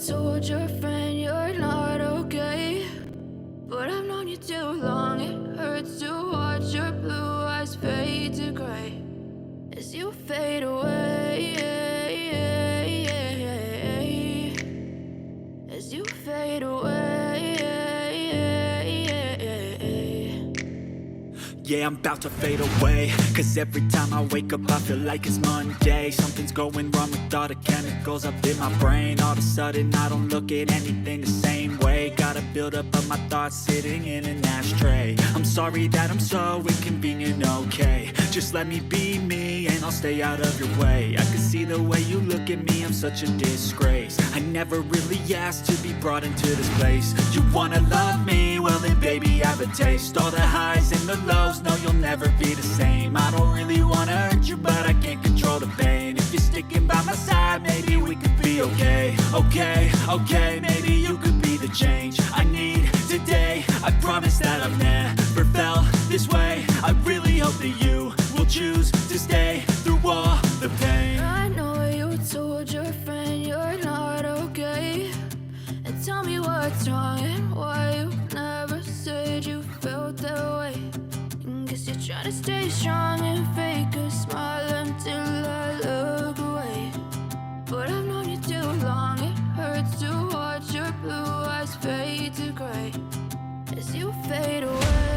told your friend you're not okay, but I've known you too long. It hurts to watch your blue eyes fade to gray as you fade away, as you fade away. Yeah, I'm about to fade away, cause every time I wake up I feel like it's Monday. Something's going wrong with all the chemicals up in my brain. All of a sudden I don't look at anything the same way. Got a buildup of my thoughts sitting in an ashtray. I'm sorry that I'm so inconvenient, okay. Just let me be me and I'll stay out of your way. I can see the way you look at me, I'm such a disgrace. I never really asked to be brought into this place. You wanna love me? Well then baby have a taste. All the highs and the lows, no you'll never be the same. I don't really wanna hurt you but I can't control the pain. If you're sticking by my side maybe we could be okay. Okay, maybe you could be the change I need today. I promise that I've never felt this way. I really hope that you will choose to stay through all the pain. I know you told your friend you're not okay, and tell me what's wrong and why you never said you felt that way. And guess you're trying to stay strong and fake a smile until I look away, but I've known you too long. It hurts to watch your blue eyes fade to gray as you fade away.